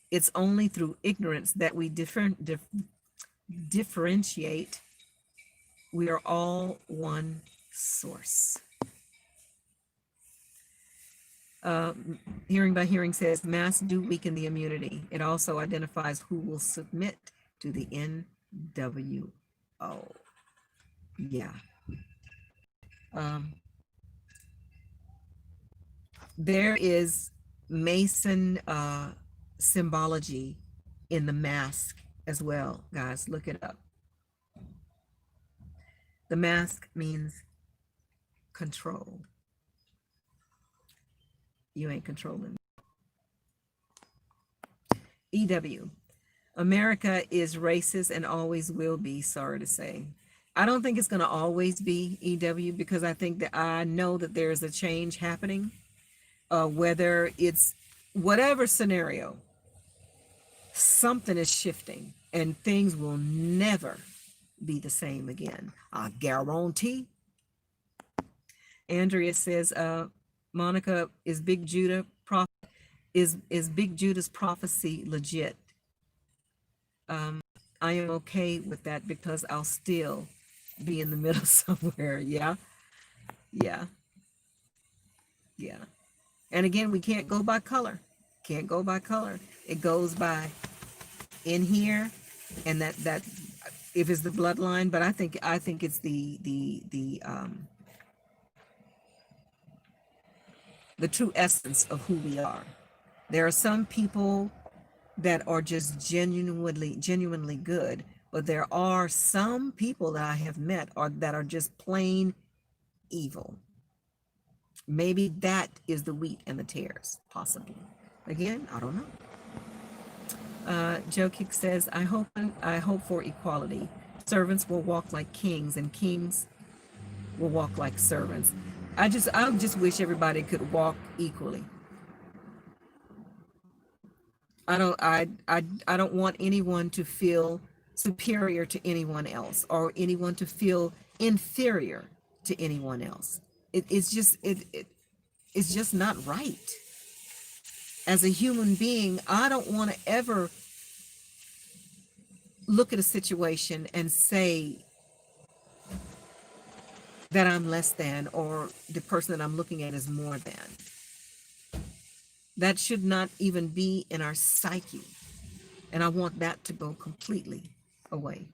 It's only through ignorance that we differentiate. We are all one source. Hearing by Hearing says, masks do weaken the immunity. It also identifies who will submit to the NWO. Yeah. There is Mason symbology in the mask as well, guys. Look it up. The mask means control. You ain't controlling. EW. America is racist and always will be, sorry to say. I don't think it's going to always be, EW, because I think that I know that there's a change happening. Whether it's whatever scenario, something is shifting and things will never be the same again. I guarantee. Andrea says, Monica, is Big Judah is Big Judah's prophecy legit? I am okay with that because I'll still be in the middle somewhere. Yeah. Yeah. Yeah. And again, we can't go by color. Can't go by color. It goes by in here, and that if it's the bloodline, but I think it's the true essence of who we are. There are some people that are just genuinely good, but there are some people that I have met that are just plain evil. Maybe that is the wheat and the tares, possibly. Again, I don't know. Joe Kick says, I hope for equality. Servants will walk like kings, and kings will walk like servants. I just wish everybody could walk equally. I don't want anyone to feel superior to anyone else, or anyone to feel inferior to anyone else. It's just not right. As a human being, I don't want to ever look at a situation and say that I'm less than, or the person that I'm looking at is more than. That should not even be in our psyche. And I want that to go completely away.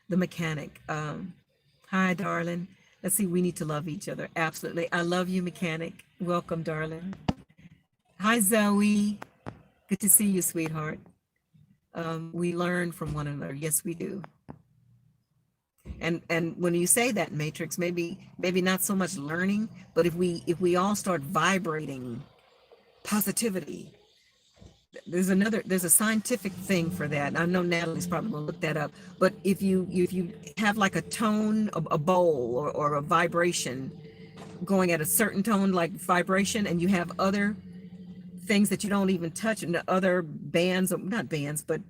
The mechanic. Hi, darling. Let's see, we need to love each other. Absolutely. I love you, mechanic. Welcome, darling. Hi, Zoe. Good to see you, sweetheart. We learn from one another. Yes, we do. And when you say that, Matrix, maybe not so much learning, but if we all start vibrating positivity, there's a scientific thing for that. I know Natalie's probably gonna look that up, but if you have like a tone, a bowl or a vibration going at a certain tone, like vibration, and you have other things that you don't even touch, and the other bands, or not bands, but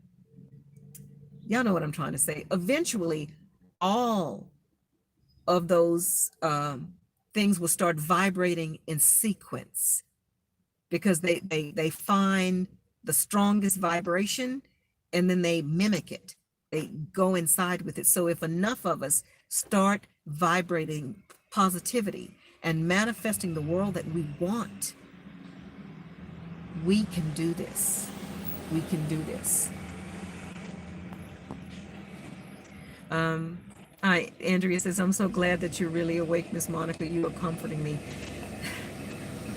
y'all know what I'm trying to say. Eventually, all of those things will start vibrating in sequence, because they find the strongest vibration, and then they mimic it. They go inside with it. So if enough of us start vibrating positivity and manifesting the world that we want, we can do this. We can do this. Andrea says, I'm so glad that you're really awake, Miss Monica. You are comforting me.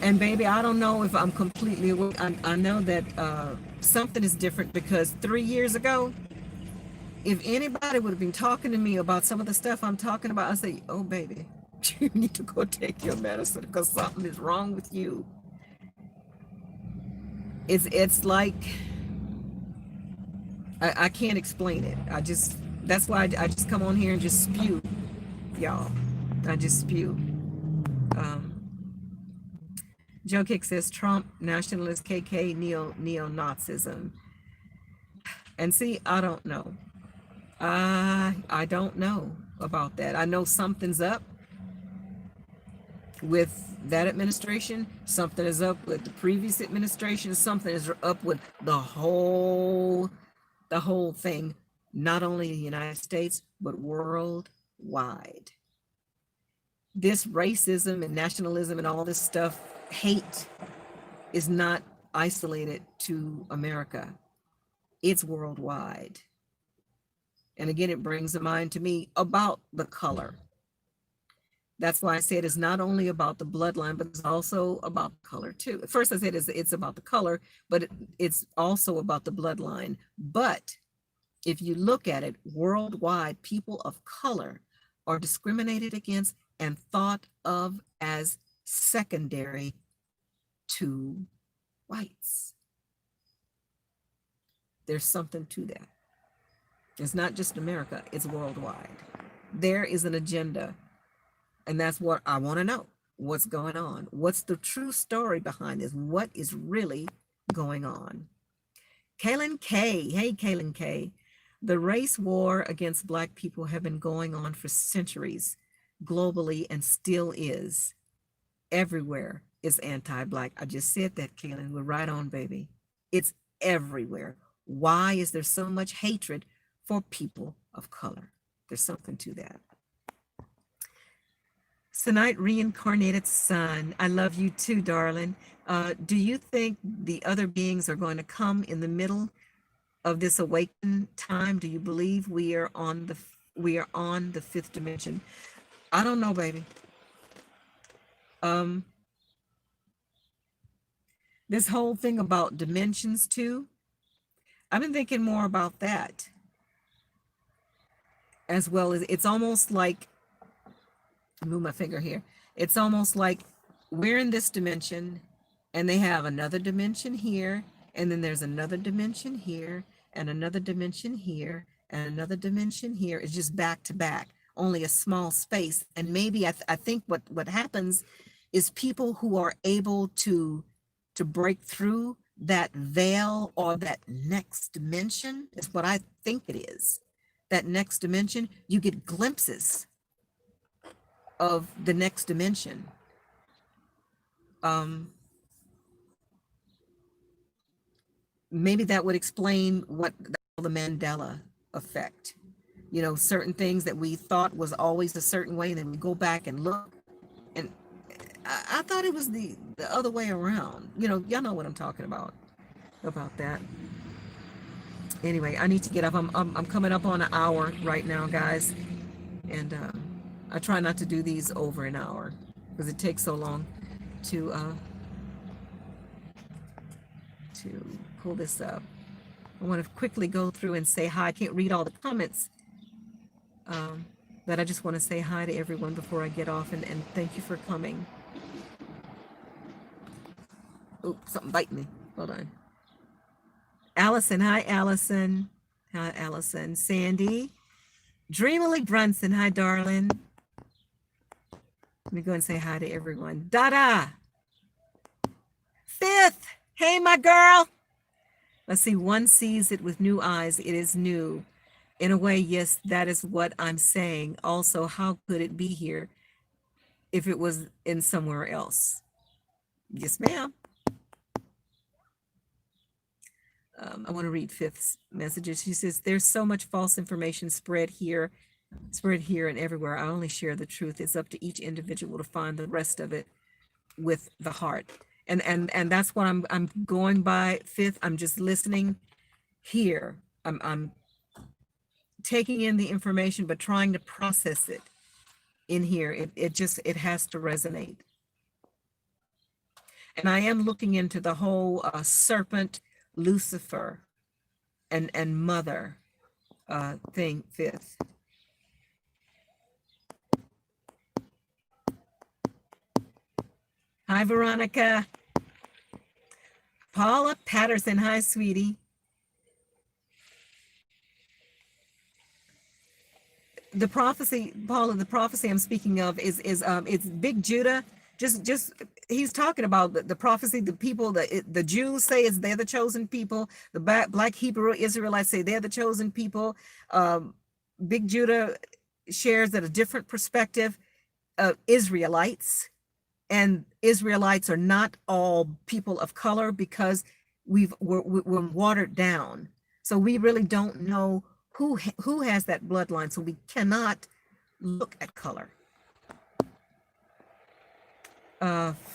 And baby, I don't know if I'm completely awake. I know that something is different, because 3 years ago, if anybody would have been talking to me about some of the stuff I'm talking about, I'd say, oh baby, you need to go take your medicine, because something is wrong with you. It's like, I can't explain it. That's why I just come on here and just spew, y'all. I just spew. Joe Kick says Trump, nationalist, KK, neo-Nazism. And see, I don't know. I don't know about that. I know something's up with that administration. Something is up with the previous administration. Something is up with the whole thing, not only in the United States, but worldwide. This racism and nationalism and all this stuff, hate, is not isolated to America. It's worldwide. And again, it brings to mind to me about the color. That's why I said it's not only about the bloodline, but it's also about color too. At first I said it's about the color, but it's also about the bloodline. But if you look at it worldwide, people of color are discriminated against and thought of as secondary to whites. There's something to that. It's not just America, it's worldwide. There is an agenda, and that's what I want to know. What's going on? What's the true story behind this? What is really going on? Kaylin K. Hey, Kaylin K. The race war against Black people have been going on for centuries globally, and still is. Everywhere is anti-Black. I just said that, Kaylin. We're right on, baby. It's everywhere. Why is there so much hatred for people of color? There's something to that. Tonight, reincarnated son, I love you too, darling. Do you think the other beings are going to come in the middle of this awakened time? Do you believe we are on the fifth dimension? I don't know, baby. This whole thing about dimensions too, I've been thinking more about that, as well as it's almost like, move my finger here. It's almost like we're in this dimension, and they have another dimension here, and then there's another dimension here, and another dimension here, and another dimension here. It's just back to back, only a small space. And maybe I think what happens is people who are able to break through that veil, or that next dimension, is what I think it is. That next dimension, you get glimpses of the next dimension. Maybe that would explain what the Mandela effect. You know, certain things that we thought was always a certain way, and then we go back and look, and I thought it was the other way around. You know, y'all know what I'm talking about. about that. Anyway, I need to get up. I'm coming up on an hour right now, guys, and I try not to do these over an hour because it takes so long to pull this up. I want to quickly go through and say hi. I can't read all the comments, but I just want to say hi to everyone before I get off, and thank you for coming. Oh, something biting me. Hold on. Allison, hi, Allison. Hi, Allison. Sandy. Dreamily Brunson, hi, darling. Let me go and say hi to everyone. Dada. Fifth. Hey, my girl. Let's see. One sees it with new eyes. It is new. In a way, yes, that is what I'm saying. Also, how could it be here if it was in somewhere else? Yes, ma'am. I want to read Fifth's messages. She says, there's so much false information spread here and everywhere. I only share the truth. It's up to each individual to find the rest of it with the heart. And that's what I'm going by, Fifth. I'm just listening here. I'm taking in the information, but trying to process it in here. It has to resonate. And I am looking into the whole serpent, Lucifer, and mother thing, Fifth. Hi, Veronica. Paula Patterson, hi, sweetie. The prophecy, Paula, the prophecy I'm speaking of is it's Big Judah. Just he's talking about the prophecy. The people, the Jews say they're the chosen people. The Black Hebrew Israelites say they're the chosen people. Big Judah shares that a different perspective of Israelites, and Israelites are not all people of color because we're watered down. So we really don't know who has that bloodline. So we cannot look at color.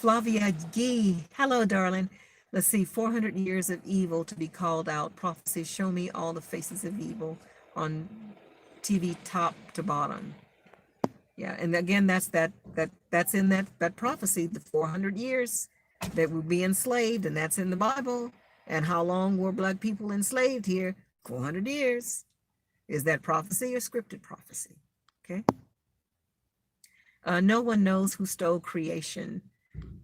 Flavia Gee, hello, darling. Let's see, 400 years of evil to be called out. Prophecy, show me all the faces of evil on TV top to bottom. Yeah, and again, that's in that prophecy, the 400 years that we'll be enslaved, and that's in the Bible. And how long were Black people enslaved here? 400 years. Is that prophecy or scripted prophecy? Okay. No one knows who stole creation,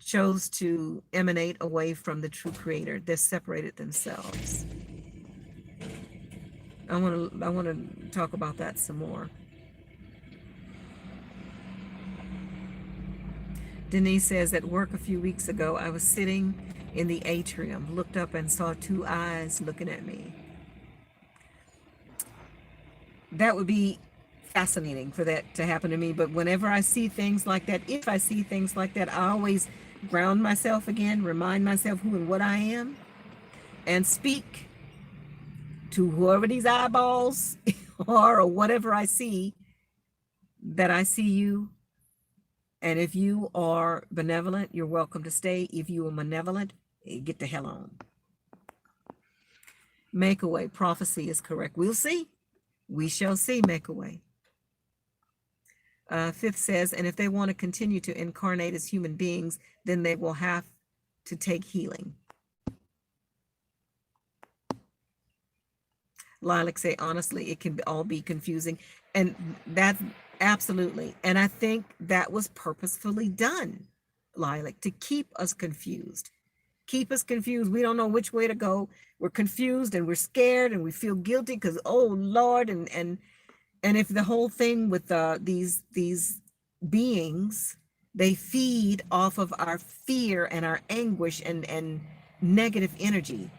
chose to emanate away from the true creator. They separated themselves. I want to talk about that some more. Denise says, at work a few weeks ago, I was sitting in the atrium, looked up and saw two eyes looking at me. That would be fascinating for that to happen to me. But whenever I see things like that, if I see things like that, I always ground myself again, remind myself who and what I am, and speak to whoever these eyeballs are or whatever I see, that I see you. And if you are benevolent, you're welcome to stay. If you are malevolent, get the hell on. Make away. Prophecy is correct. We'll see. We shall see. Make away. Fifth says, and if they want to continue to incarnate as human beings, then they will have to take healing. Lilac say, honestly, it can all be confusing. And that's absolutely. And I think that was purposefully done, Lilac, to keep us confused. Keep us confused. We don't know which way to go. We're confused and we're scared and we feel guilty because, oh Lord, and if the whole thing with these beings, they feed off of our fear and our anguish and negative energy.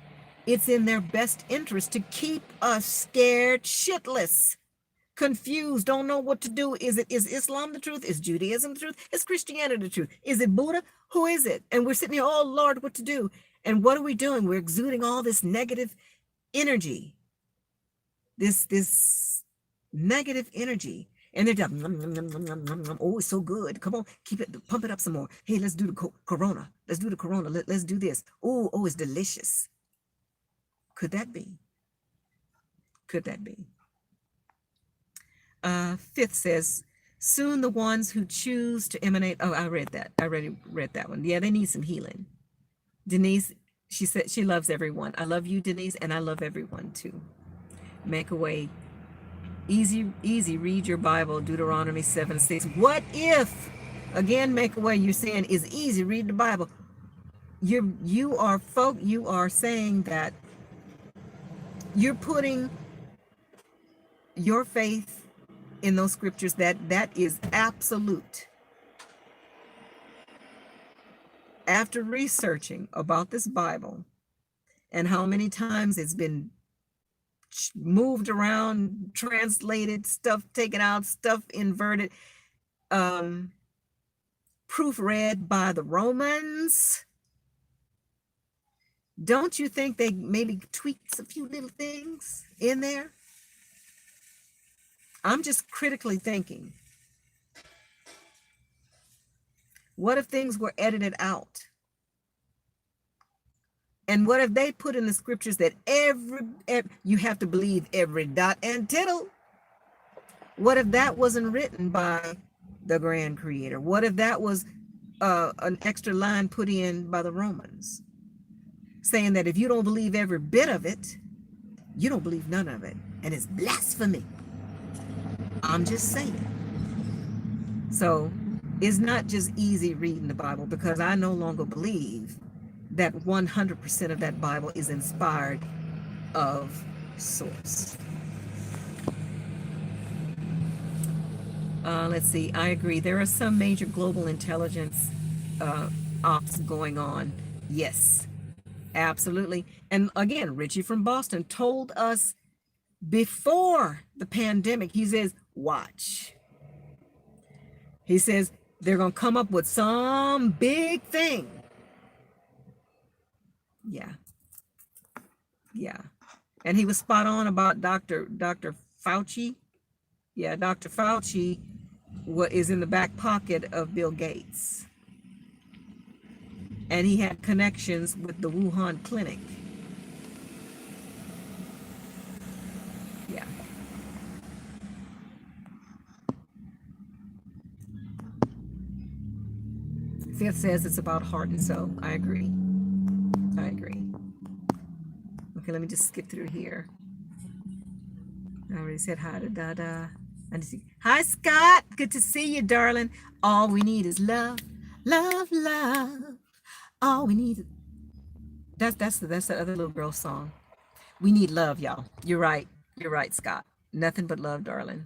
It's in their best interest to keep us scared shitless, confused, don't know what to do. Is Islam the truth? Is Judaism the truth? Is Christianity the truth? Is it Buddha? Who is it? And we're sitting here, oh Lord, what to do? And what are we doing? We're exuding all this negative energy, this negative energy. And they're just, oh, it's so good. Come on, keep it, pump it up some more. Hey, let's do the Corona. Let's do the Corona. Let's do this. Oh, it's delicious. Could that be? Could that be? Fifth says, soon the ones who choose to emanate. Oh, I read that. I already read that one. Yeah, they need some healing. Denise, she said she loves everyone. I love you, Denise, and I love everyone too. Make a way. Easy, easy. Read your Bible, Deuteronomy 7:6. What if, again, make a way? You're saying is easy. Read the Bible. You are saying that you're putting your faith in those scriptures, that is absolute. After researching about this Bible and how many times it's been moved around, translated, stuff taken out, stuff inverted, proofread by the Romans, don't you think they maybe tweaked a few little things in there? I'm just critically thinking, what if things were edited out? And what if they put in the scriptures that every you have to believe every dot and tittle? What if that wasn't written by the grand creator? What if that was an extra line put in by the Romans, saying that if you don't believe every bit of it, you don't believe none of it, and it's blasphemy? I'm just saying. So it's not just easy reading the Bible, because I no longer believe that 100% of that Bible is inspired of source. Let's see. I agree. There are some major global intelligence ops going on. Yes, absolutely. And again, Richie from Boston told us before the pandemic, he says, watch. He says they're going to come up with some big thing. Yeah. Yeah. And he was spot on about Dr. Fauci. Yeah, Dr. Fauci is in the back pocket of Bill Gates. And he had connections with the Wuhan clinic. Yeah. Fifth says it's about heart and soul. I agree. I agree. Okay, let me just skip through here. I already said hi to Dada. Hi, Scott. Good to see you, darling. All we need is love, love, love. All we need is... That's the other little girl song. We need love, y'all. You're right. You're right, Scott. Nothing but love, darling.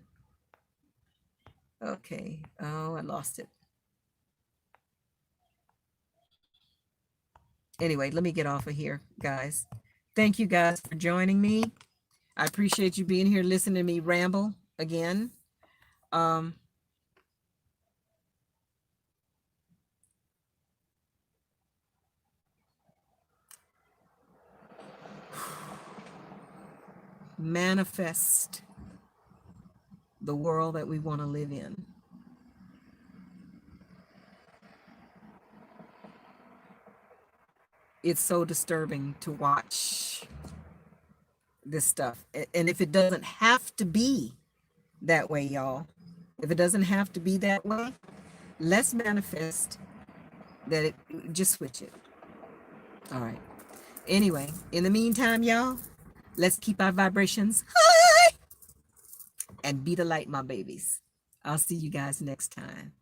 Okay. Oh, I lost it. Anyway, let me get off of here, guys. Thank you guys for joining me. I appreciate you being here, listening to me ramble again. Manifest the world that we want to live in. It's so disturbing to watch this stuff. And if it doesn't have to be that way, y'all, if it doesn't have to be that way, let's manifest that it, just switch it. All right. Anyway, in the meantime, y'all, let's keep our vibrations high and be the light, my babies. I'll see you guys next time.